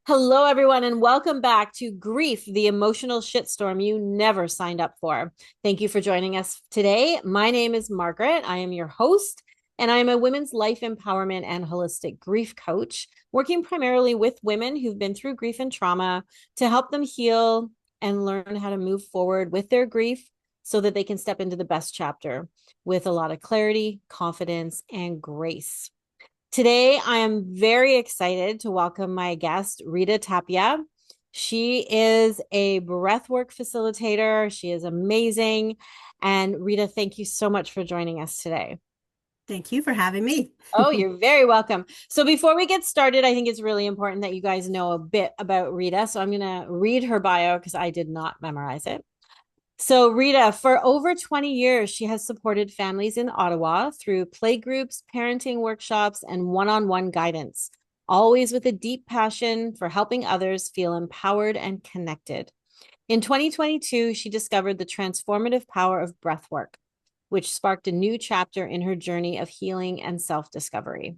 Hello, everyone, and welcome back to Grief, the emotional shitstorm you never signed up for. Thank you for joining us today. My name is Margaret. I am your host, and I am a women's life empowerment and holistic grief coach, working primarily with women who've been through grief and trauma to help them heal and learn how to move forward with their grief so that they can step into the best chapter with a lot of clarity, confidence, and grace. Today, I am very excited to welcome my guest, Rita Tapia. She is a breathwork facilitator. She is amazing. And Rita, thank you so much for joining us today. Thank you for having me. Oh, you're very welcome. So, before we get started, I think it's really important that you guys know a bit about Rita. So, I'm going to read her bio because I did not memorize it. So, Rita, for over 20 years, she has supported families in Ottawa through playgroups, parenting workshops, and one on one guidance, always with a deep passion for helping others feel empowered and connected. In 2022, she discovered the transformative power of breathwork, which sparked a new chapter in her journey of healing and self discovery.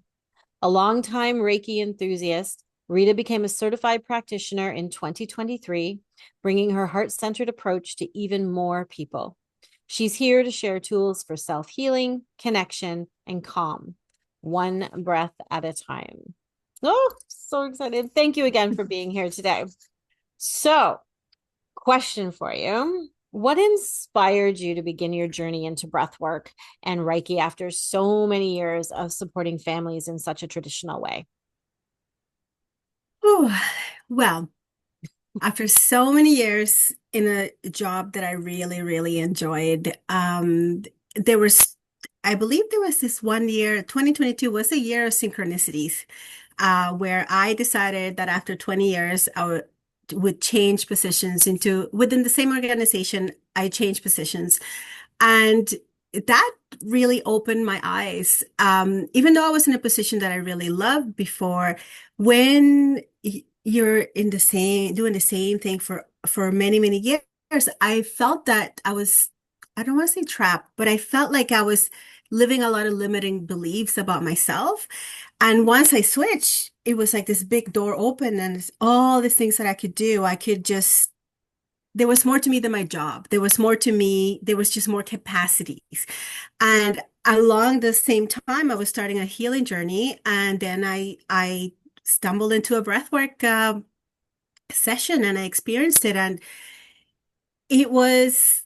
A longtime Reiki enthusiast, Rita became a certified practitioner in 2023, bringing her heart centered approach to even more people. She's here to share tools for self healing, connection, and calm, one breath at a time. Oh, so excited. Thank you again for being here today. So, question for you. What inspired you to begin your journey into breath work and Reiki after so many years of supporting families in such a traditional way? Oh, well, after so many years in a job that I really, really enjoyed, there was, I believe there was this one year, 2022 was a year of synchronicities, where I decided that after 20 years, would change positions into within the same organization. I changed positions. And that really opened my eyes. Even though I was in a position that I really loved before, when you're in the same, doing the same thing for many, many years, I felt that I don't want to say trapped, but I felt like I was living a lot of limiting beliefs about myself. And once I switched, it was like this big door open and it's all these things that I could do. I could just there was more to me than my job. There was more to me. There was just more capacities. And along the same time, I was starting a healing journey. And then I stumbled into a breathwork session and I experienced it. And it was,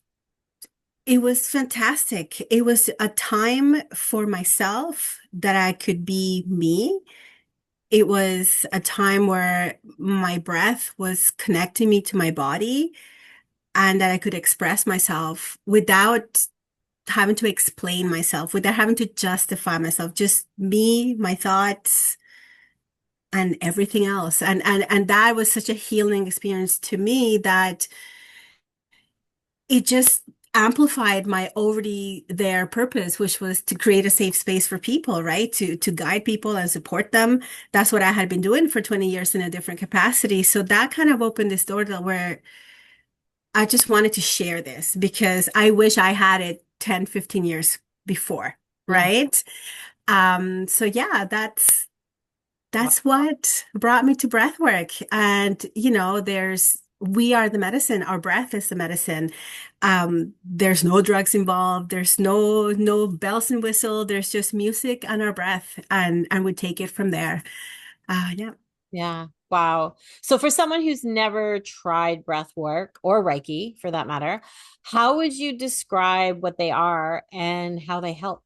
it was fantastic. It was a time for myself that I could be me. It was a time where my breath was connecting me to my body and that I could express myself without having to explain myself, without having to justify myself, just me, my thoughts, and everything else. And that was such a healing experience to me that it just amplified my already there purpose, which was to create a safe space for people, right? To guide people and support them. That's what I had been doing for 20 years in a different capacity. So that kind of opened this door to where I just wanted to share this because I wish I had it 10, 15 years before, Mhm. right? So yeah, that's what brought me to breath work. And we are the medicine. Our breath is the medicine. There's no drugs involved. There's no bells and whistle. There's just music and our breath, and we take it from there. Yeah. Yeah. Wow. So for someone who's never tried breath work or Reiki for that matter, how would you describe what they are and how they help?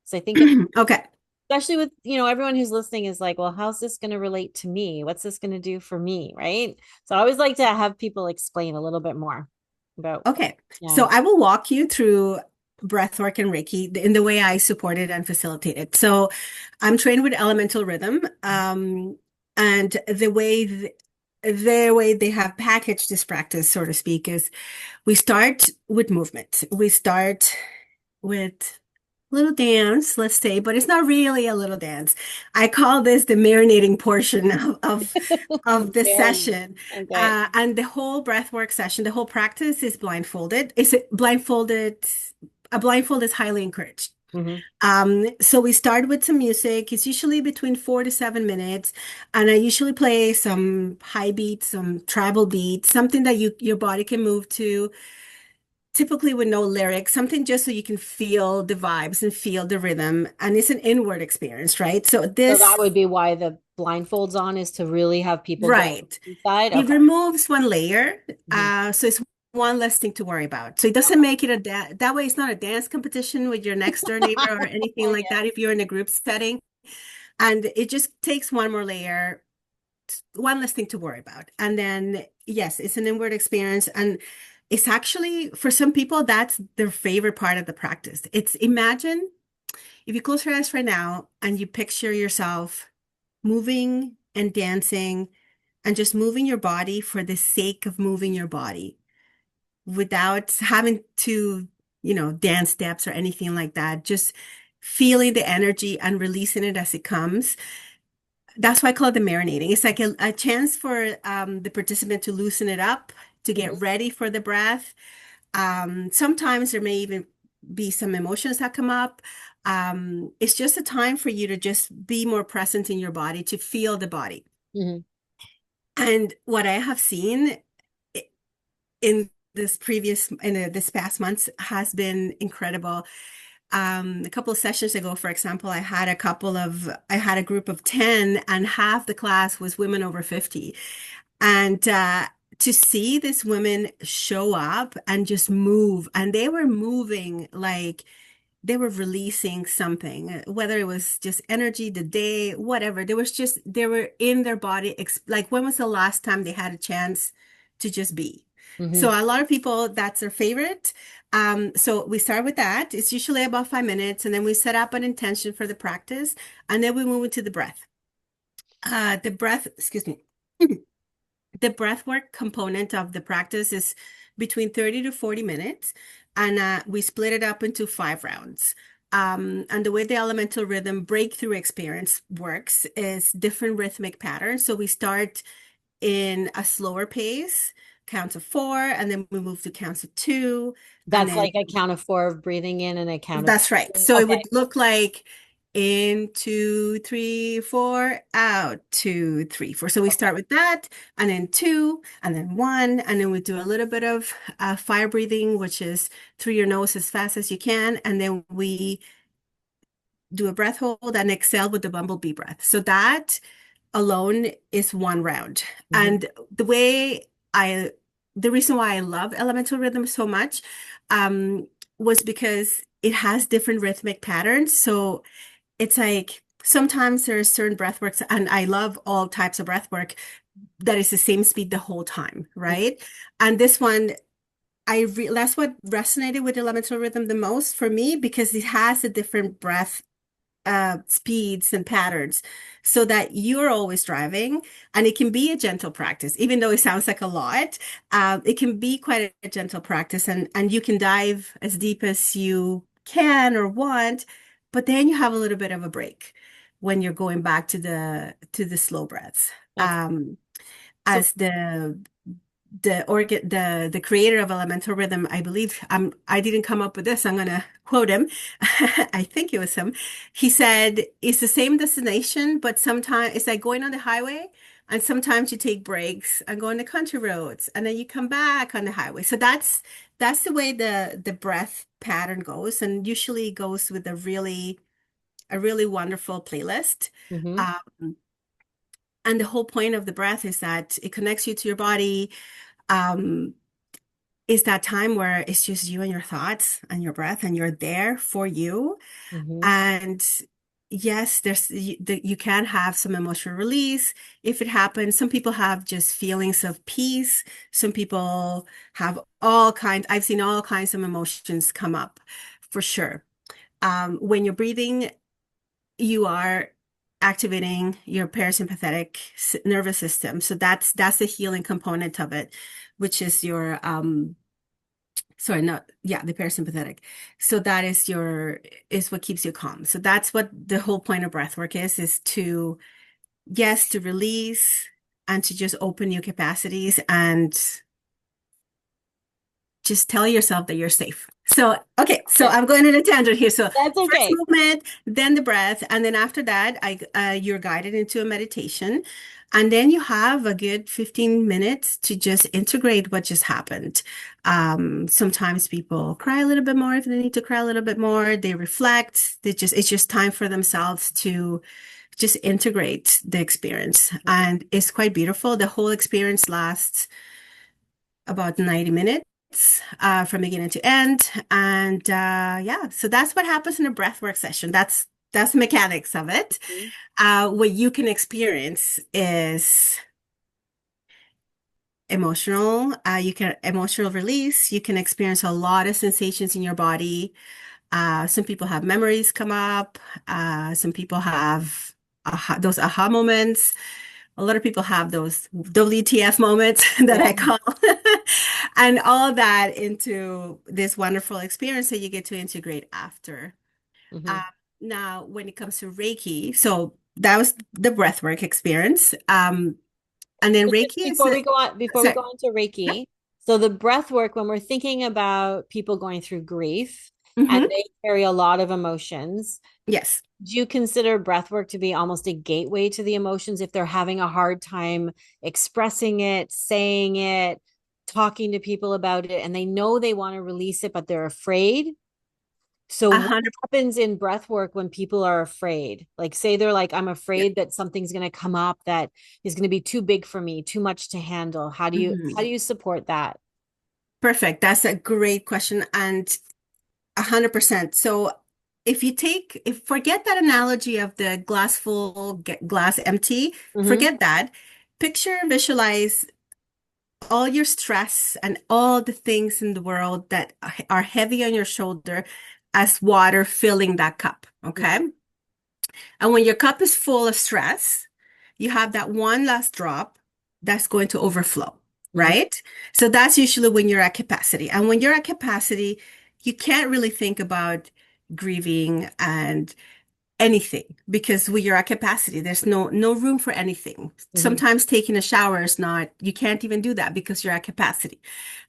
So I think it, Okay. especially with, everyone who's listening is like, well, how's this going to relate to me? What's this going to do for me? Right. So I always like to have people explain a little bit more about, Okay. yeah. So I will walk you through breathwork and Reiki in the way I support it and facilitate it. So I'm trained with elemental rhythm. And the way they have packaged this practice, so to speak, is we start with movement. We start with little dance, let's say, but it's not really a little dance. I call this the marinating portion of the Very session. okay. And the whole breathwork session, the whole practice is blindfolded. Is it blindfolded? A blindfold is highly encouraged. Hmm. So we start with some music. It's usually between 4 to 7 minutes, and I usually play some high beats, some tribal beats, something that your body can move to, typically with no lyrics, something just so you can feel the vibes and feel the rhythm. And it's an inward experience, right? So So that this, would be why the blindfolds on is to really have people go right. inside. It Okay. removes one layer. Hmm. So it's one less thing to worry about. So it doesn't make it that way. It's not a dance competition with your next door neighbor or anything like Yeah. that if you're in a group setting. And it just takes one more layer, one less thing to worry about. And then, yes, it's an inward experience. And it's actually, for some people, that's their favorite part of the practice. It's imagine if you close your eyes right now and you picture yourself moving and dancing and just moving your body for the sake of moving your body without having to, dance steps or anything like that. Just feeling the energy and releasing it as it comes. That's why I call it the marinating. It's like a chance for the participant to loosen it up, to get Hmm. ready for the breath. Sometimes there may even be some emotions that come up. It's just a time for you to just be more present in your body, to feel the body. Hmm. And what I have seen in this past months has been incredible. A couple of sessions ago, for example, I had a group of 10 and half the class was women over 50. And to see these women show up and just move, and they were moving like they were releasing something, whether it was just energy, the day, whatever. They were in their body. Like, when was the last time they had a chance to just be? So Hmm. a lot of people, that's their favorite. So we start with that. It's usually about 5 minutes, and then we set up an intention for the practice, and then we move into the breath. Excuse me. The breathwork component of the practice is between 30 to 40 minutes, and we split it up into 5 rounds. And the way the elemental rhythm breakthrough experience works is different rhythmic patterns. So we start in a slower pace, counts of four, and then we move to counts of two, and That's then like a count of four of breathing in and a count of that's right. two. So it Okay. would look like in, two, three, four, out, two, three, four. So we Okay. start with that, and then two, and then one, and then we do a little bit of fire breathing, which is through your nose as fast as you can, and then we do a breath hold and exhale with the bumblebee breath. So that alone is 1 round. Hmm. And I, the reason why I love elemental rhythm so much, was because it has different rhythmic patterns. So it's like sometimes there's certain breath works, and I love all types of breath work that is the same speed the whole time, right? And this one, that's what resonated with elemental rhythm the most for me, because it has a different breath speeds and patterns, so that you're always driving, and it can be a gentle practice, even though it sounds like a lot. It can be quite a gentle practice, and you can dive as deep as you can or want, but then you have a little bit of a break when you're going back to the slow breaths. Okay. So As the creator of elemental rhythm, I believe, I didn't come up with this, I'm gonna quote him. I think it was him. He said it's the same destination, but sometimes it's like going on the highway, and sometimes you take breaks and go on the country roads, and then you come back on the highway. So that's the way the breath pattern goes, and usually goes with a really wonderful playlist. hmm. um, and the whole point of the breath is that it connects you to your body. um, is that time where it's just you and your thoughts and your breath, and you're there for you. Hmm. And yes, you can have some emotional release if it happens. Some people have just feelings of peace. Some people have I've seen all kinds of emotions come up, for sure. When you're breathing, you are activating your parasympathetic nervous system. So that's the healing component of it, which is your sorry, not, yeah, the parasympathetic. So that is what keeps you calm. So that's what the whole point of breath work is to, yes, to release and to just open new capacities. And just tell yourself that you're safe. So, okay, so Okay. I'm going on a tangent here. So, That's first okay. movement, then the breath, and then after that, you're guided into a meditation, and then you have a good 15 minutes to just integrate what just happened. Sometimes people cry a little bit more if they need to cry a little bit more. They reflect. It's just time for themselves to just integrate the experience, Mhm. and it's quite beautiful. The whole experience lasts about 90 minutes from beginning to end. And yeah, so that's what happens in a breathwork session. That's the mechanics of it. What you can experience is emotional. You can emotional release. You can experience a lot of sensations in your body. Some people have memories come up. Some people have those aha moments. A lot of people have those WTF moments that Yeah. I call, and all that into this wonderful experience that you get to integrate after. Hmm. Uh, Now, when it comes to Reiki, so that was the breathwork experience. And then So just Reiki is, before we sorry. go on to Yep. Reiki, so the breath work, when we're thinking about people going through grief and Hmm. they carry a lot of emotions, Yes. do you consider breath work to be almost a gateway to the emotions if they're having a hard time expressing it, saying it, talking to people about it, and they know they want to release it, but they're afraid? So A what hundred. happens in breath work when people are afraid? Like say they're like, I'm Yeah. afraid that something's going to come up that is going to be too big for me, too much to handle. How do Mhm. you support that? Perfect. That's a great question. And 100%. So if forget that analogy of the glass full, glass empty, Mm-hmm. forget that. Picture, visualize all your stress and all the things in the world that are heavy on your shoulder as water filling that cup. Mm-hmm. Okay. And when your cup is full of stress, you have that one last drop that's going to overflow, Mm-hmm. right? So that's usually when you're at capacity. And when you're at capacity, you can't really think about grieving and anything because when you're at capacity, there's no room for anything. Mm-hmm. Sometimes taking a shower is not, you can't even do that because you're at capacity.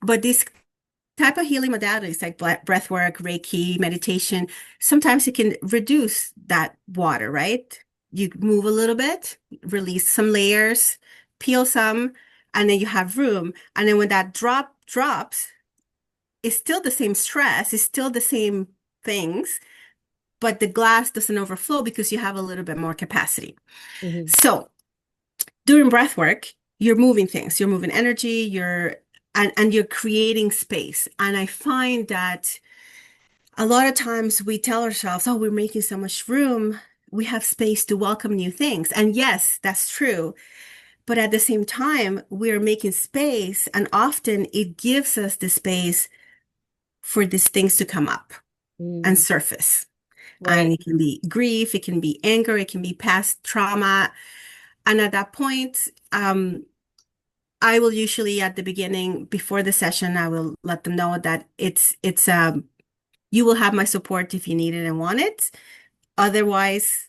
But this type of healing modalities like breath work, Reiki, meditation, sometimes it can reduce that water, right? You move a little bit, release some layers, peel some, and then you have room. And then when that drops, it's still the same stress, it's still the same things, but the glass doesn't overflow because you have a little bit more capacity. Mm-hmm. So during breath work, you're moving things, you're moving energy, and you're creating space. And I find that a lot of times we tell ourselves, oh, we're making so much room. We have space to welcome new things. And yes, that's true. But at the same time, we're making space, and often it gives us the space for these things to come up and Mm. surface. And Right. it can be grief, it can be anger, it can be past trauma. And at that point, I will usually at the beginning, before the session, I will let them know that you will have my support if you need it and want it. Otherwise,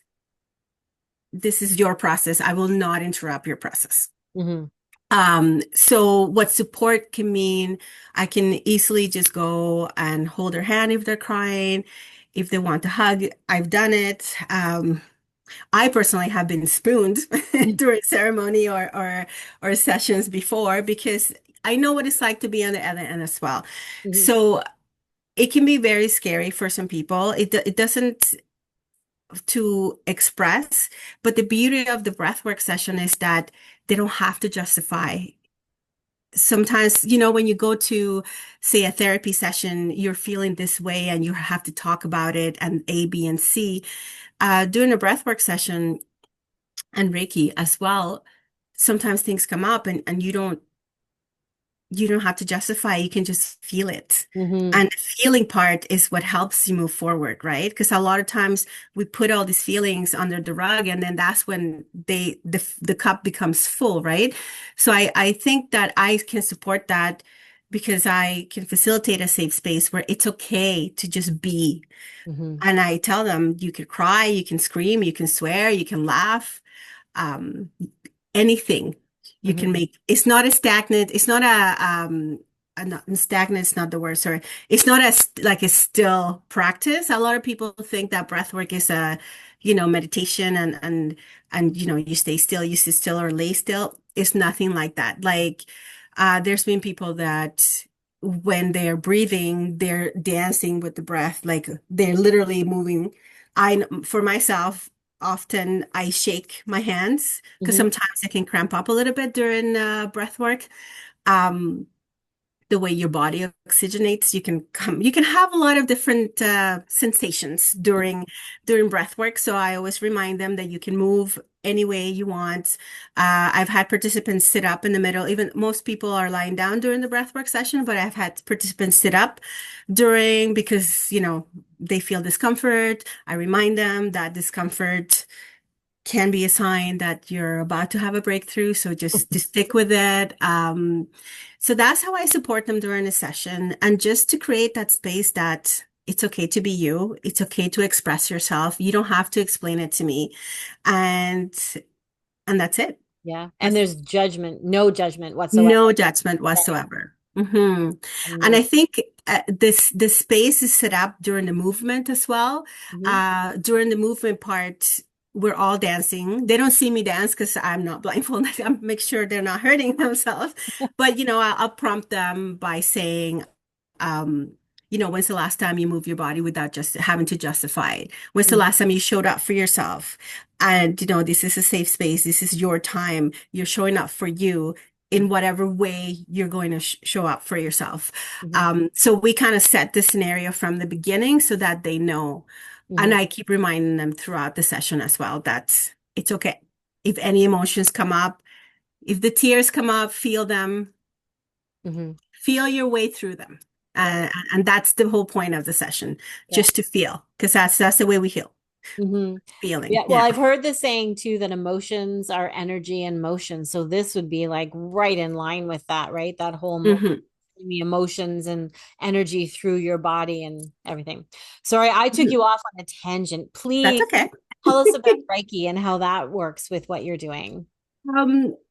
this is your process. I will not interrupt your process. Mm-hmm. So what support can mean, I can easily just go and hold their hand if they're crying. If they want to hug, I've done it. I personally have been spooned during ceremony or sessions before because I know what it's like to be on the other end as well. Mm-hmm. So it can be very scary for some people. It doesn't to express, but the beauty of the breathwork session is that they don't have to justify. Sometimes, when you go to, say, a therapy session, you're feeling this way and you have to talk about it and A, B, and C. During a breathwork session and Reiki as well, sometimes things come up and you don't have to justify, you can just feel it. Mm-hmm. And the feeling part is what helps you move forward, right? Because a lot of times we put all these feelings under the rug and then that's when the cup becomes full, right? So I think that I can support that because I can facilitate a safe space where it's okay to just be. Mm-hmm. And I tell them you can cry, you can scream, you can swear, you can laugh, um, anything you can Mm-hmm. make. It's not a stagnant, it's not a not stagnant is not the word, sorry. It's not as like a still practice. A lot of people think that breath work is a, meditation and you stay still, you sit still or lay still. It's nothing like that. Like there's been people that when they're breathing, they're dancing with the breath, like they're literally moving. For myself, often I shake my hands because Hmm. sometimes I can cramp up a little bit during breath work. Um, the way your body oxygenates, you can have a lot of different sensations during breath work. So I always remind them that you can move any way you want. I've had participants sit up in the middle. Even most people are lying down during the breath work session, but I've had participants sit up during because, they feel discomfort. I remind them that discomfort can be a sign that you're about to have a breakthrough. So just stick with it. So that's how I support them during a session. And just to create that space that it's okay to be you. It's okay to express yourself. You don't have to explain it to me. And and that's it. Yeah. And That's there's no judgment whatsoever. no judgment Yeah. whatsoever. And I Amazing. think this space is set up during the movement as well. Hmm. During the movement part, we're all dancing. They don't see me dance because I'm not blindfolded. I make sure they're not hurting themselves. But I'll prompt them by saying, um, when's the last time you moved your body without just having to justify it? When's the last time you showed up for yourself? And, this is a safe space. This is your time. You're showing up for you in whatever way you're going to show up for yourself. Hmm. So we kind of set the scenario from the beginning so that they know. And Hmm. I keep reminding them throughout the session as well that it's okay. If any emotions come up, if the tears come up, feel them, Hmm. feel your way through them. Yeah. And that's the whole point of the session, Yeah. just to feel, because that's the way we heal, Hmm. feeling. Yeah. Well, Yeah. I've heard the saying too that emotions are energy and motion. So this would be like right in line with that, right? That whole Hmm. the emotions and energy through your body and everything. Sorry, I took Hmm. you off on a tangent. That's Please okay. tell us about Reiki and how that works with what you're doing.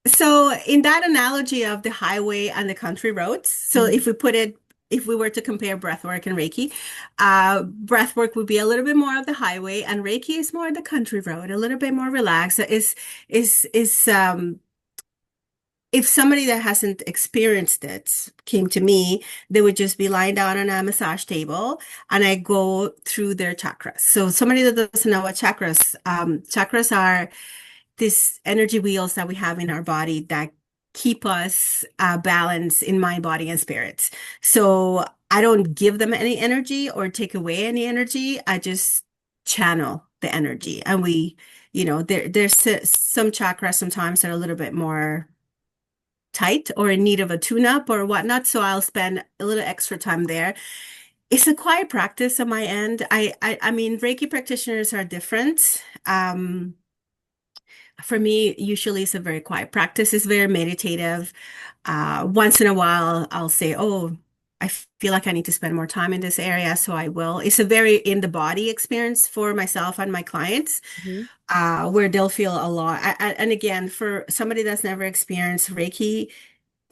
So in that analogy of the highway and the country roads, so Mhm. if we were to compare breathwork and Reiki, breathwork would be a little bit more of the highway, and Reiki is more of the country road, a little bit more relaxed. Is if somebody that hasn't experienced it came to me, they would just be lying down on a massage table and I go through their chakras. So somebody that doesn't know what chakras are these energy wheels that we have in our body that keep us balanced in mind, body, and spirit. So I don't give them any energy or take away any energy. I just channel the energy. And there's some chakras sometimes that are a little bit more tight or in need of a tune-up or whatnot. So I'll spend a little extra time there. It's a quiet practice on my end. I mean, Reiki practitioners are different. For me, usually it's a very quiet practice. It's very meditative. Once in a while, I'll say, "Oh, I feel like I need to spend more time in this area," so I will. It's a very in the body experience for myself and my clients, Mhm. where they'll feel a lot. And again, for somebody that's never experienced Reiki,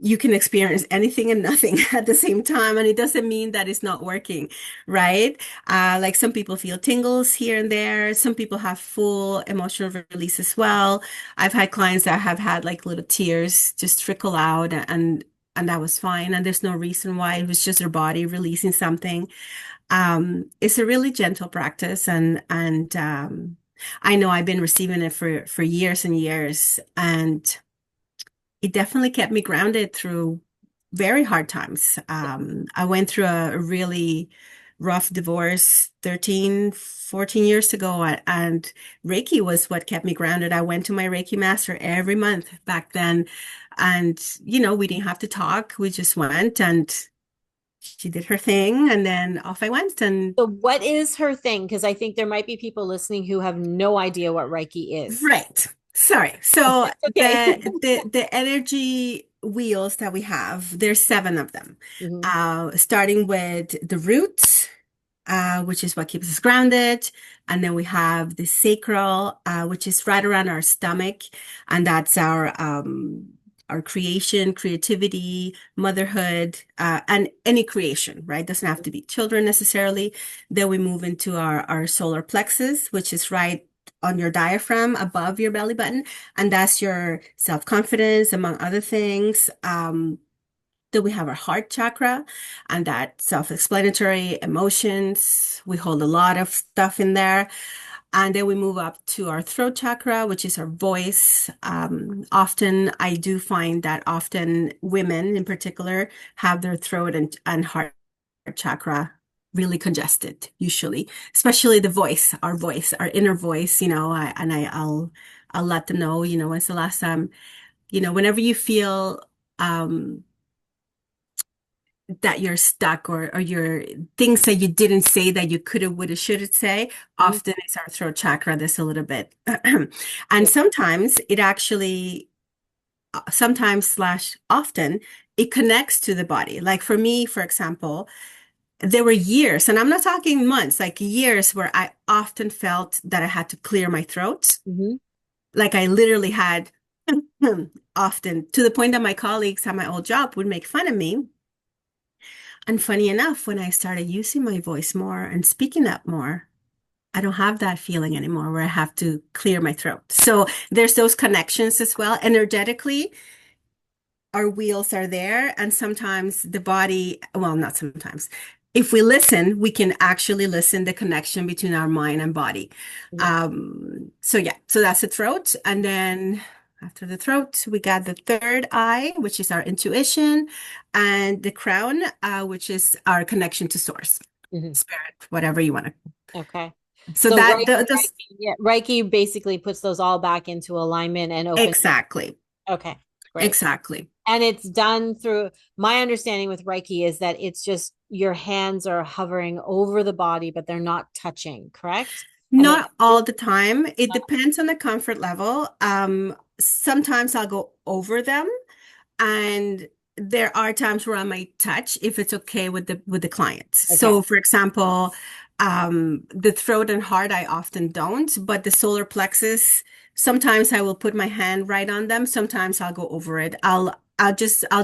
you can experience anything and nothing at the same time. And it doesn't mean that it's not working, right? Like some people feel tingles here and there. Some people have full emotional release as well. I've had clients that have had like little tears just trickle out and that was fine. And there's no reason why. It was just their body releasing something. It's a really gentle practice and I know I've been receiving it for years and years. And it definitely kept me grounded through very hard times. I went through a really rough divorce 13, 14 years ago, and Reiki was what kept me grounded. I went to my Reiki master every month back then, and we didn't have to talk. We just went and she did her thing, and then off I went. And So, what is her thing? Because I think there might be people listening who have no idea what Reiki is. right. Sorry. So It's okay. the energy wheels that we have, there's seven of them. Hmm. Starting with the roots, which is what keeps us grounded. And then we have the sacral, which is right around our stomach, and that's our creation, creativity, motherhood, and any creation, right? Doesn't have to be children necessarily. Then we move into our solar plexus, which is right on your diaphragm above your belly button. And that's your self-confidence, among other things. Then we have our heart chakra, and that self-explanatory emotions. We hold a lot of stuff in there. And then we move up to our throat chakra, which is our voice. Often I do find that often women in particular have their throat and heart chakra really congested, usually, especially the voice, our inner voice, I'll let them know, when's the last time, whenever you feel that you're stuck or you're things that you didn't say that you could have, would have, should have say, Mhm. often it's our throat chakra that's a little bit. Yeah. And sometimes it actually, sometimes slash often, it connects to the body. Like for me, for example, there were years, and I'm not talking months, like years where I often felt that I had to clear my throat. Mhm. Like I literally had often to the point that my colleagues at my old job would make fun of me. And funny enough, when I started using my voice more and speaking up more, I don't have that feeling anymore where I have to clear my throat. So there's those connections as well. Energetically, our wheels are there. And sometimes the body, well, not sometimes. If we listen, we can actually listen the connection between our mind and body. Yeah. So yeah, so that's the throat. And then after the throat, we got the third eye, which is our intuition, and the crown, which is our connection to source, Mhm. spirit, whatever you want to. Okay. So So that those Reiki, yeah, Reiki basically puts those all back into alignment and opens. exactly, Okay, great. exactly. And it's done through my understanding with Reiki is that it's just your hands are hovering over the body, but they're not touching, correct? And then Not all the time. It depends on the comfort level. Sometimes I'll go over them, and there are times where I might touch if it's okay with the client. okay. So, for example, the throat and heart I often don't, but the solar plexus, sometimes I will put my hand right on them. Sometimes I'll go over it. I'll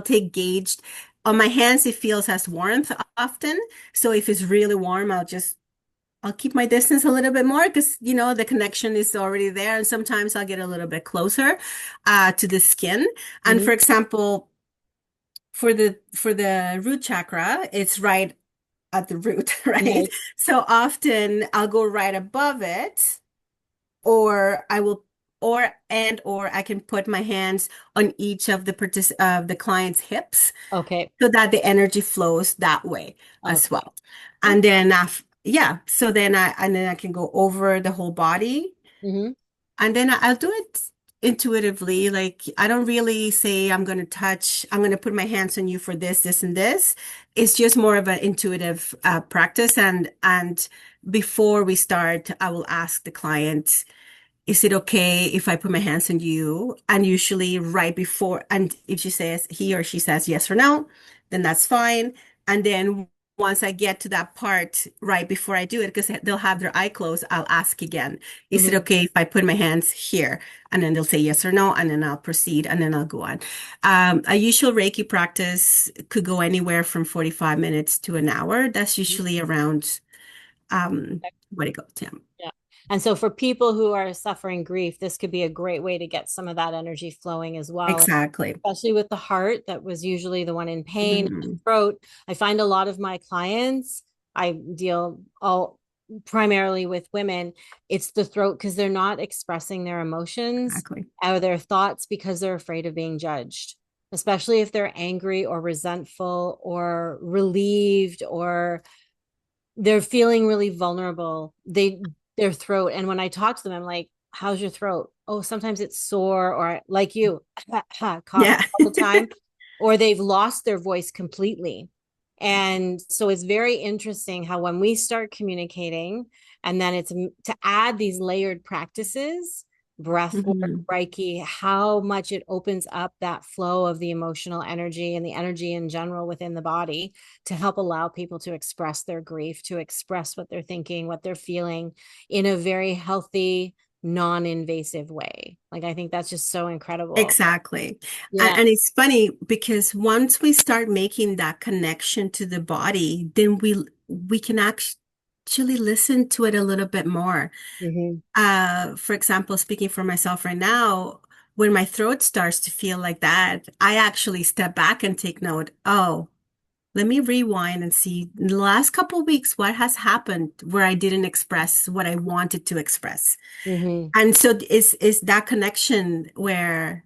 take gauged. On my hands, it feels as warmth often. So if it's really warm, I'll keep my distance a little bit more because, the connection is already there. And sometimes I'll get a little bit closer to the skin. And Mhm. for example, for the root chakra, it's right at the root, right? Right. So often I'll go right above it, or I will, or I can put my hands on each of the client's hips Okay. so that the energy flows that way as Okay. well. And then yeah, so then I can go over the whole body, Hmm. and then I'll do it intuitively. Like I don't really say I'm going to put my hands on you for this, this, and this. It's just more of an intuitive practice. And before we start, I will ask the client, is it okay if I put my hands on you? And usually right before, and if he or she says yes or no, then that's fine. And then once I get to that part right before I do it, because they'll have their eye closed, I'll ask again, is it Hmm. okay if I put my hands here? And then they'll say yes or no, and then I'll proceed, and then I'll go on. A usual Reiki practice could go anywhere from 45 minutes to an hour. That's usually around, what do you go, Tim? Yeah. And so for people who are suffering grief, this could be a great way to get some of that energy flowing as well. Exactly. Especially with the heart, that was usually the one in pain, and the Mhm. throat. I find a lot of my clients, I deal all primarily with women, it's the throat because they're not expressing their emotions Exactly. or their thoughts because they're afraid of being judged, especially if they're angry or resentful or relieved or they're feeling really vulnerable. Their throat. And when I talk to them, I'm like, how's your throat? Oh, sometimes it's sore, or like you, coughing Yeah. all the time, or they've lost their voice completely. And so it's very interesting how when we start communicating, and then it's to add these layered practices, breath work, Mhm. Reiki, how much it opens up that flow of the emotional energy and the energy in general within the body to help allow people to express their grief, to express what they're thinking, what they're feeling in a very healthy, non-invasive way. Like I think that's just so incredible. Exactly. Yeah. And it's funny because once we start making that connection to the body, then we can actually listen to it a little bit more. Hmm. For example, speaking for myself right now, when my throat starts to feel like that, I actually step back and take note. Oh, let me rewind and see in the last couple of weeks what has happened where I didn't express what I wanted to express. Hmm. And so is that connection where,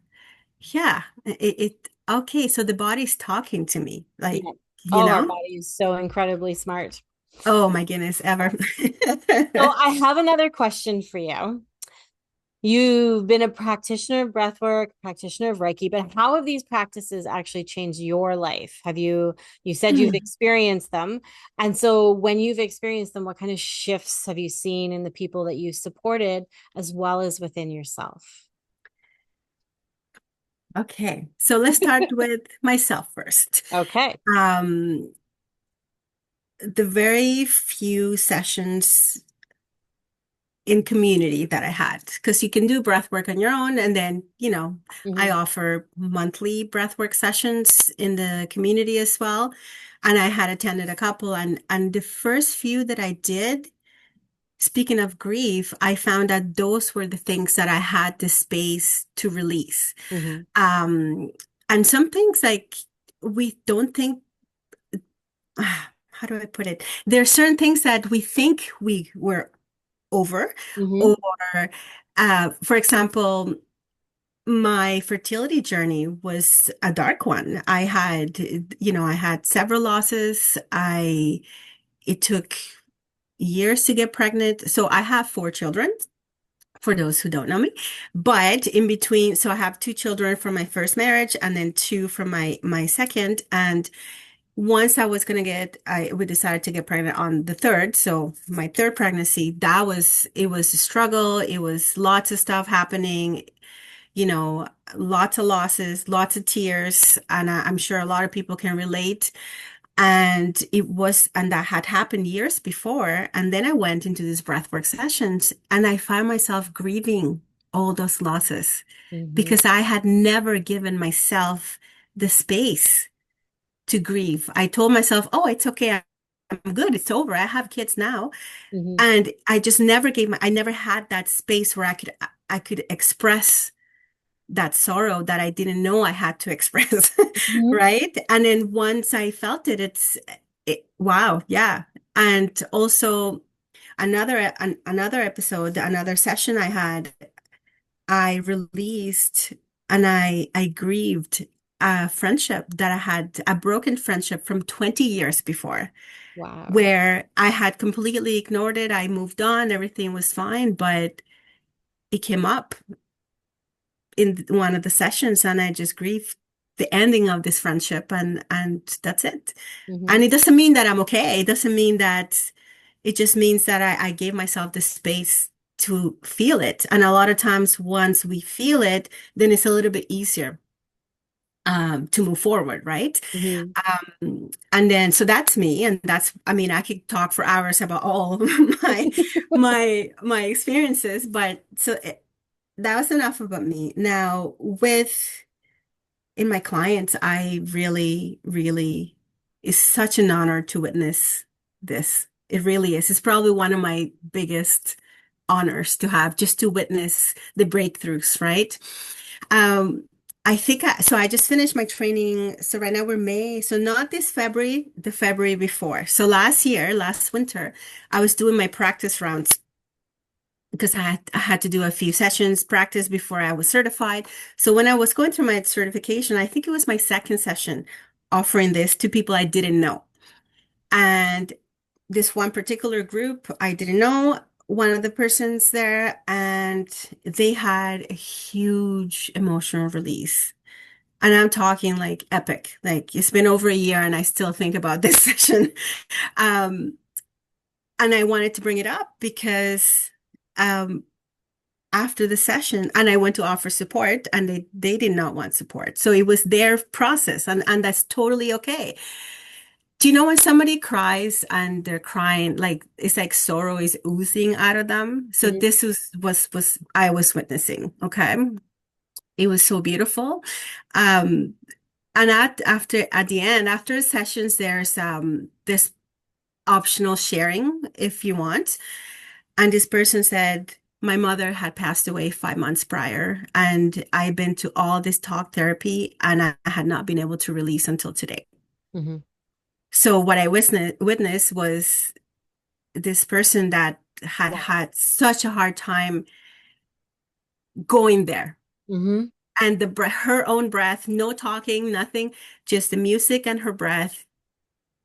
yeah, okay, so the body's talking to me, like, Yeah. you Oh, our know, body is so incredibly smart. oh my goodness, ever. So I have another question for you. You've been a practitioner of breathwork, practitioner of Reiki, but how have these practices actually changed your life? You said you've experienced them. And so when you've experienced them, what kind of shifts have you seen in the people that you supported as well as within yourself? Okay, so let's start with myself first. Okay. Um, the very few sessions in community that I had, because you can do breath work on your own, and then, I Hmm. offer monthly breath work sessions in the community as well. And I had attended a couple, and the first few that I did, speaking of grief, I found that those were the things that I had the space to release. Hmm. Um, and some things like we don't think, how do I put it? There are certain things that we think we were over, Hmm. or for example, my fertility journey was a dark one. I had several losses. I It took years to get pregnant. So I have four children, for those who don't know me. But in between, so I have two children from my first marriage and then two from my second. And once I was gonna we decided to get pregnant on the third. So my third pregnancy, it was a struggle. It was lots of stuff happening, you know, lots of losses, lots of tears. And I'm sure a lot of people can relate. And that had happened years before. And then I went into these breathwork sessions and I found myself grieving all those losses Hmm. because I had never given myself the space to grieve. I told myself, oh, it's okay. I'm good. It's over. I have kids now. Hmm. And I never had that space where I could express that sorrow that I didn't know I had to express. Hmm. Right. And then once I felt it, wow. Yeah. And also another episode, another session I had, I released and I grieved a friendship that I had, a broken friendship from 20 years before, Wow. where I had completely ignored it. I moved on, everything was fine, but it came up in one of the sessions and I just grieved the ending of this friendship and that's it. Hmm. And it doesn't mean that I'm okay. It doesn't mean that it just means that I gave myself the space to feel it. And a lot of times once we feel it, then it's a little bit easier to move forward, right? Hmm. And then so that's me. And I mean, I could talk for hours about all my experiences, but that was enough about me. Now, with in my clients, I really, really, it's such an honor to witness this. It really is. It's probably one of my biggest honors to have, just to witness the breakthroughs, right? Um, so I just finished my training. So right now we're May. So not this February, the February before. So last winter, I was doing my practice rounds because I had to do a few sessions practice before I was certified. So when I was going through my certification, I think it was my second session offering this to people I didn't know. And this one particular group, I didn't know one of the persons there, and they had a huge emotional release. And I'm talking like epic. Like it's been over a year and I still think about this session. Um, and I wanted to bring it up because um, after the session and I went to offer support and they did not want support. So it was their process and that's totally okay. Do you know when somebody cries and they're crying, like it's like sorrow is oozing out of them? So Mhm. this was I was witnessing. Okay. It was so beautiful. Um, and at the end, after sessions, there's this optional sharing if you want. And this person said, my mother had passed away 5 months prior, and I've been to all this talk therapy, and I had not been able to release until today. Mhm. So what I witnessed was this person that had Wow. had such a hard time going there. Mhm. And her own breath, no talking, nothing, just the music and her breath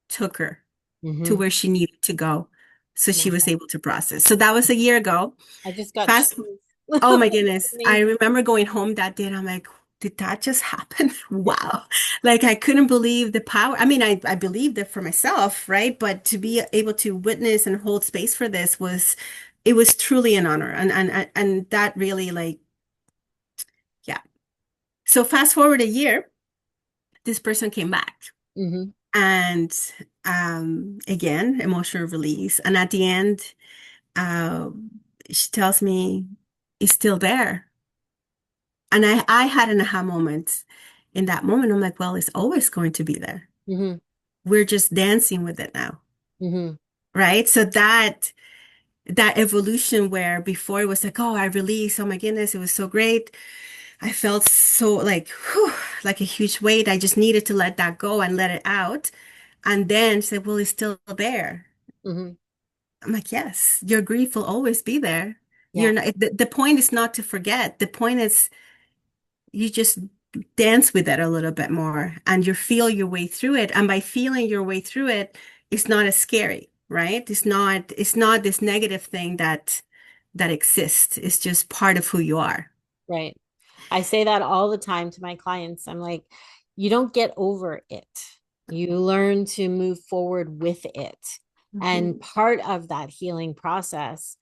took her to Mhm. where she needed to go. So she was Wow. able to process. So that was a year ago. I just got Fast, chills. oh my goodness. I Amazing. remember going home that day and I'm like, did that just happen? Wow. Like I couldn't believe the power. I mean, I believed it for myself, right? But to be able to witness and hold space for this it was truly an honor. And that really like, yeah. So fast forward a year, this person came back Mhm. and again, emotional release. And at the end, she tells me it's still there. And I had an aha moment in that moment. I'm like, well, it's always going to be there. Mhm. We're just dancing with it now. Mhm. Right. So that evolution where before it was like, oh, I release, oh my goodness, it was so great. I felt so like, whew, like a huge weight. I just needed to let that go and let it out. And then said, well, it's still there. Mhm. I'm like, yes, your grief will always be there. You're Yeah. not, the point is not to forget. The point is you just dance with it a little bit more and you feel your way through it. And by feeling your way through it, it's not as scary, right? It's not this negative thing that exists. It's just part of who you are. Right. I say that all the time to my clients. I'm like, you don't get over it. You learn to move forward with it. Mhm. And part of that healing process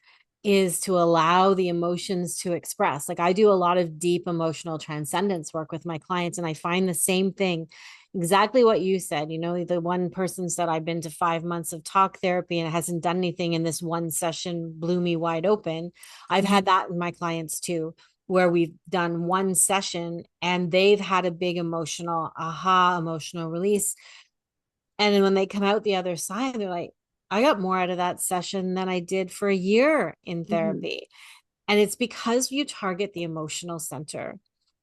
is to allow the emotions to express. Like I do a lot of deep emotional transcendence work with my clients, and I find the same thing, exactly what you said. You know, the one person said, I've been to 5 months of talk therapy and it hasn't done anything, and this one session blew me wide open. I've had Mhm. that in my clients too, where we've done one session and they've had a big emotional aha, emotional release. And then when they come out the other side, they're like, I got more out of that session than I did for a year in Mhm. therapy. And it's because you target the emotional center.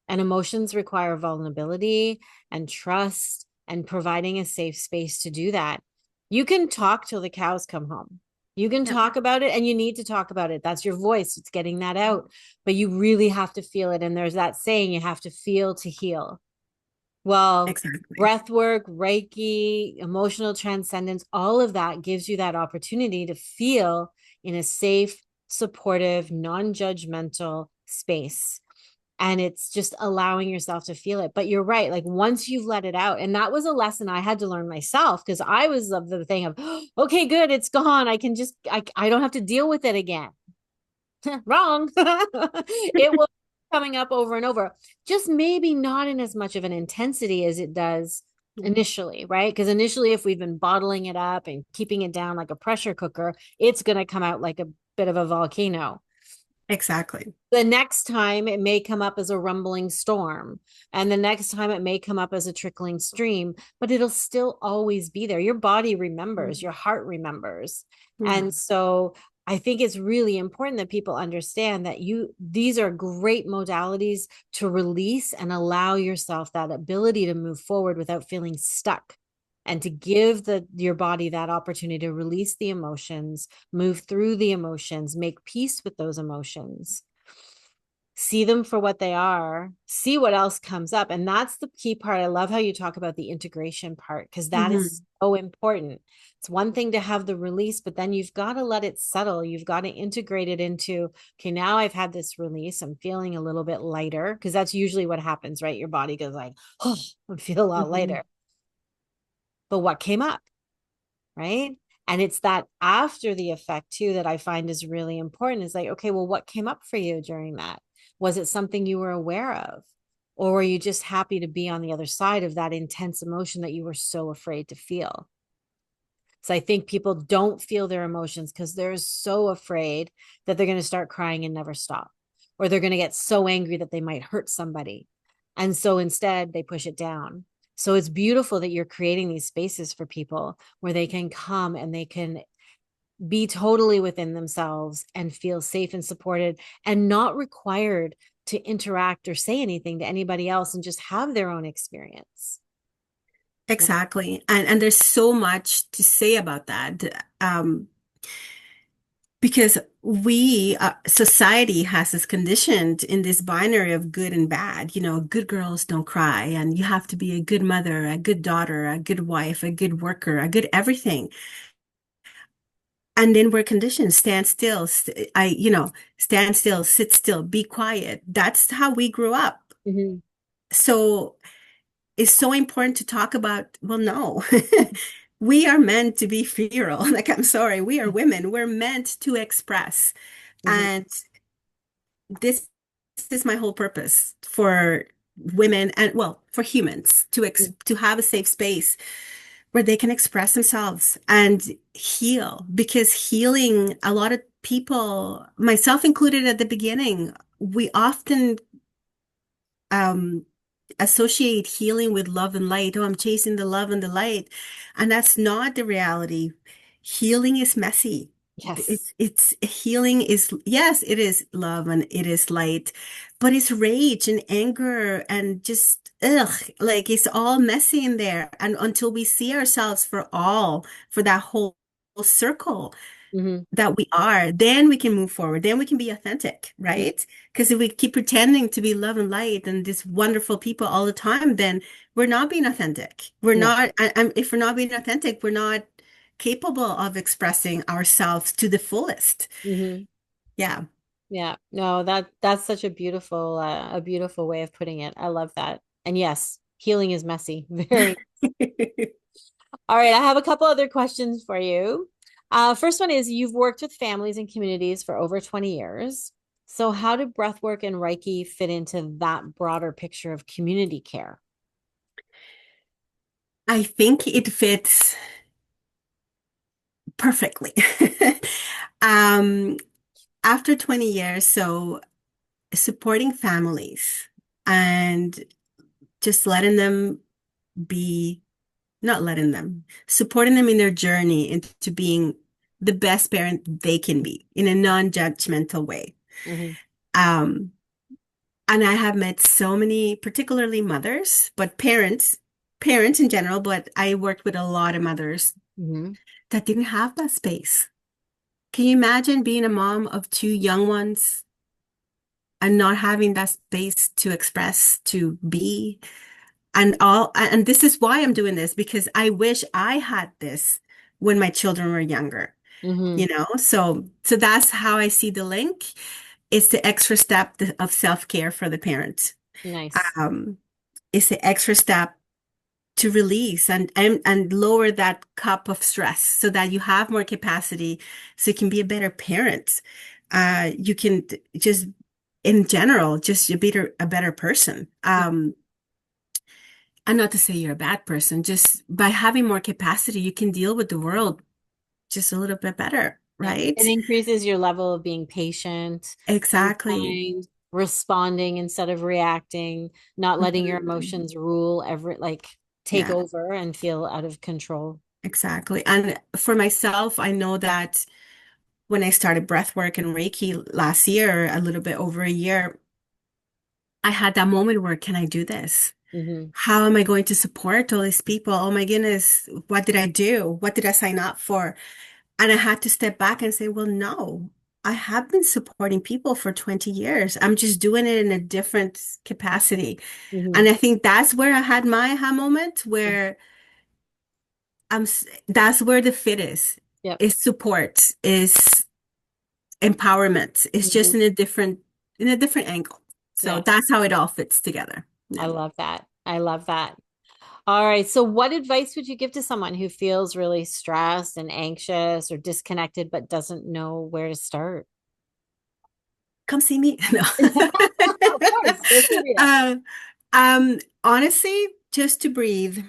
And emotions require vulnerability and trust and providing a safe space to do that. You can talk till the cows come home. You can Yep. talk about it and you need to talk about it. That's your voice, it's getting that out. But you really have to feel it. And there's that saying, you have to feel to heal. Well, Exactly. breath work, Reiki, emotional transcendence, all of that gives you that opportunity to feel in a safe, supportive, non judgmental space. And it's just allowing yourself to feel it. But you're right. Like once you've let it out, and that was a lesson I had to learn myself because I was of the thing of, okay, good, it's gone. I can just, I don't have to deal with it again. Wrong. It will be coming up over and over, just maybe not in as much of an intensity as it does Mhm. initially, right? Because initially, if we've been bottling it up and keeping it down like a pressure cooker, it's going to come out like a bit of a volcano. Exactly. The next time it may come up as a rumbling storm, and the next time it may come up as a trickling stream, but it'll still always be there. Your body remembers, Mhm. your heart remembers. Yeah. And so I think it's really important that people understand that these are great modalities to release and allow yourself that ability to move forward without feeling stuck, and to give your body that opportunity to release the emotions, move through the emotions, make peace with those emotions, see them for what they are, see what else comes up. And that's the key part. I love how you talk about the integration part because that is Mhm. so important. It's one thing to have the release, but then you've got to let it settle. You've got to integrate it into, okay, now I've had this release. I'm feeling a little bit lighter because that's usually what happens, right? Your body goes like, oh, I feel a lot lighter. Mhm. But what came up? Right. And it's that after the effect too that I find is really important, is like, okay, well, what came up for you during that? Was it something you were aware of? Or were you just happy to be on the other side of that intense emotion that you were so afraid to feel? So I think people don't feel their emotions because they're so afraid that they're going to start crying and never stop, or they're going to get so angry that they might hurt somebody. And so instead, they push it down. So it's beautiful that you're creating these spaces for people where they can come and they can be totally within themselves and feel safe and supported and not required to interact or say anything to anybody else and just have their own experience. Exactly. And there's so much to say about that. Because society has us conditioned in this binary of good and bad. Good girls don't cry, and you have to be a good mother, a good daughter, a good wife, a good worker, a good everything. And then we're conditioned, stand still, stand still, sit still, be quiet. That's how we grew up. Mm-hmm. So it's so important to talk about, well, no, we are meant to be feral. Like, I'm sorry, we are women. We're meant to express. Mm-hmm. And this is my whole purpose for women and, well, for humans to have a safe space where they can express themselves and heal. Because healing, a lot of people, myself included at the beginning, we often um associate healing with love and light. Oh, I'm chasing the love and the light. And that's not the reality. Healing is messy. Yes. It's healing is, yes, it is love and it is light, but it's rage and anger and just, like it's all messy in there. And until we see ourselves for that whole circle, Mm-hmm. that we are, then we can move forward. Then we can be authentic, right? Because if we keep pretending to be love and light and these wonderful people all the time, then we're not being authentic. We're No. not, and if we're not being authentic, we're not capable of expressing ourselves to the fullest. Mm-hmm. Yeah. Yeah. No, that's such a beautiful way of putting it. I love that. And yes, healing is messy. Very. All right, I have a couple other questions for you. First one is you've worked with families and communities for over 20 years. So, how do breathwork and Reiki fit into that broader picture of community care? I think it fits perfectly. Um, After 20 years, so supporting families and just letting them be, not letting them, supporting them in their journey into being the best parent they can be in a non-judgmental way. Hmm. Um, and I have met so many, particularly mothers, but parents in general, but I worked with a lot of mothers Hmm. that didn't have that space. Can you imagine being a mom of two young ones and not having that space to express, to be? And this is why I'm doing this, because I wish I had this when my children were younger, Hmm. so that's how I see the link. It's the extra step of self-care for the parent. Nice. um it's the extra step to release and lower that cup of stress so that you have more capacity, so you can be a better parent. You can just, in general, just a better person. And not to say you're a bad person, just by having more capacity, you can deal with the world just a little bit better, Yeah. right? It increases your level of being patient, being Exactly. kind, responding instead of reacting, not letting your Mhm. emotions rule like take Yeah, over and feel out of control. exactly. And for myself, I know that when I started breath work and Reiki last year, a little bit over a year, I had that moment where, can I do this? Hmm. How am I going to support all these people? Oh my goodness, what did I do? What did I sign up for? And I had to step back and say, well, no, I have been supporting people for 20 years. I'm just doing it in a different capacity. Hmm. And I think that's where I had my aha moment, where that's where the fit Yep. is support, is empowerment. It's Hmm. just in a different angle. So Yeah. that's how it all fits together. I Yeah. love that. I love that. All right. So, what advice would you give to someone who feels really stressed and anxious or disconnected but doesn't know where to start? Come see me. No. Of course. Go see Rita. Uh, Honestly, just to breathe.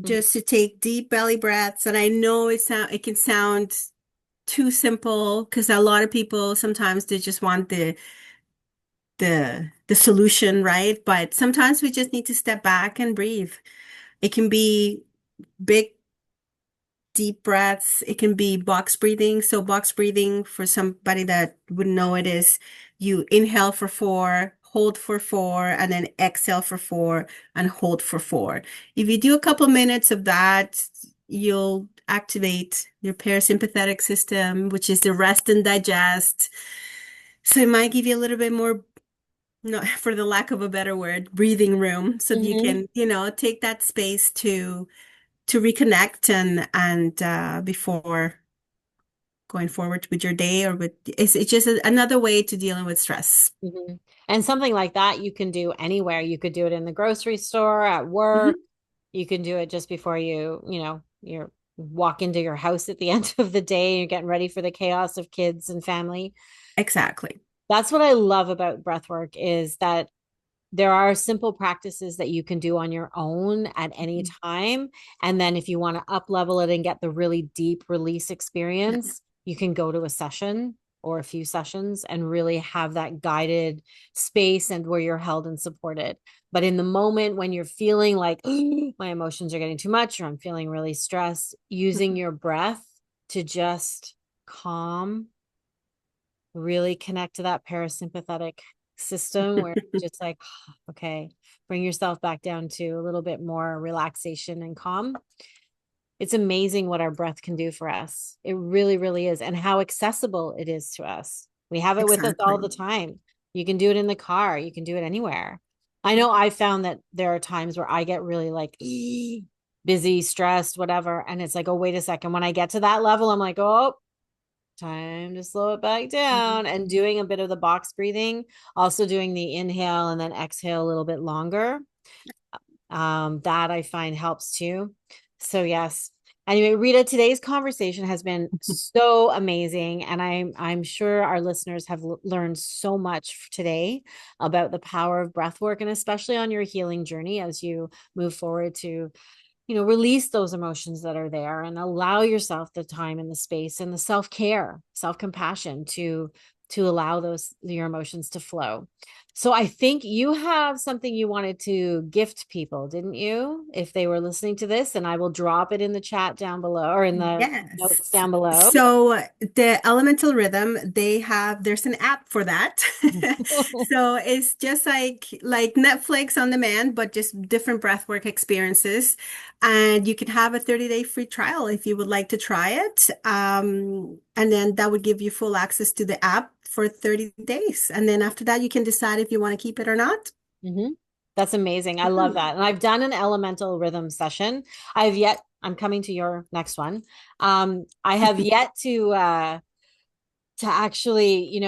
Mhm. just to take deep belly breaths. And I know it can sound too simple because a lot of people sometimes they just want the solution, right? But sometimes we just need to step back and breathe. It can be big deep breaths. It can be box breathing. So box breathing, for somebody that would know it, is you inhale for 4, hold for 4, and then exhale for 4 and hold for 4. If you do a couple minutes of that, you'll activate your parasympathetic system, which is the rest and digest. So it might give you a little bit more, no, for the lack of a better word, breathing room so that you Mhm. can, take that space to reconnect and before going forward with your day or with it's just another way to dealing with stress. Mhm. And something like that you can do anywhere. You could do it in the grocery store, at work. Hmm. You can do it just before you're walk into your house at the end of the day. You're getting ready for the chaos of kids and family. Exactly. That's what I love about breath work is that there are simple practices that you can do on your own at any Mhm. time. And then if you want to up level it and get the really deep release Yeah. experience, you can go to a session or a few sessions and really have that guided space and where you're held and supported. But in the moment when you're feeling like my emotions are getting too much or I'm feeling really stressed, using Mhm. your breath to just calm, really connect to that parasympathetic system where it's just like, okay, bring yourself back down to a little bit more relaxation and calm. It's amazing what our breath can do for us. It really, really is. And how accessible it is to us. We have it with us all Exactly. the time. You can do it in the car, you can do it anywhere. I know I found that there are times where I get really like busy, stressed, whatever. And it's like, oh, wait a second. When I get to that level, I'm like, oh, time to slow it back Mhm. down and doing a bit of the box breathing, also doing the inhale and then exhale a little bit longer. That I find helps too. So yes. Anyway, Rita, today's conversation has been so amazing, and I'm sure our listeners have learned so much today about the power of breath work, and especially on your healing journey as you move forward to release those emotions that are there and allow yourself the time and the space and the self-care, self-compassion to allow those your emotions to flow. So I think you have something you wanted to gift people, didn't you? If they were listening to this, and I will drop it in the chat down below or in the notes Yes. down below. So the Elemental Rhythm, there's an app for that. So it's just like Netflix on demand, but just different breathwork experiences. And you can have a 30-day free trial if you would like to try it. And then that would give you full access to the app for 30 days. And then after that, you can decide if you want to keep it or not. Mhm. That's amazing. I love that. And I've done an elemental rhythm session. I'm coming to your next one. I have yet to actually,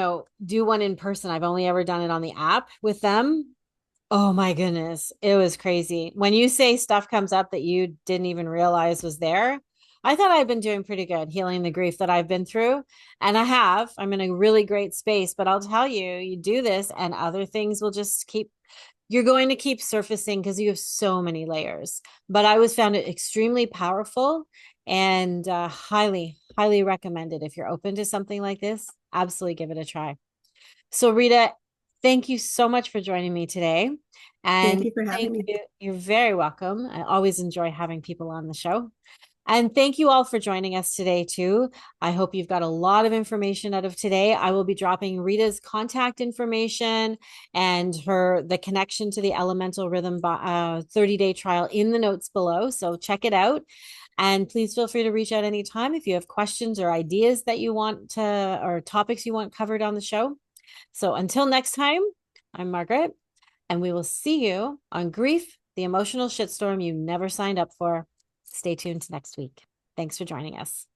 do one in person. I've only ever done it on the app with them. Oh my goodness. It was crazy. When you say stuff comes up that you didn't even realize was there, I thought I'd been doing pretty good healing the grief that I've been through. And I have. I'm in a really great space, but I'll tell you, you do this and other things will just you're going to keep surfacing because you have so many layers. But I was found it extremely powerful and highly, highly recommended. If you're open to something like this, absolutely give it a try. So, Rita, thank you so much for joining me today. Thank And you for thank having me. you. You're very welcome. I always enjoy having people on the show. And thank you all for joining us today, too. I hope you've got a lot of information out of today. I will be dropping Rita's contact information and the connection to the Elemental Rhythm 30-day trial in the notes below. So check it out. And please feel free to reach out anytime if you have questions or ideas that you want or topics you want covered on the show. So until next time, I'm Margaret, and we will see you on Grief, the emotional shitstorm you never signed up for. Stay tuned next week. Thanks for joining us.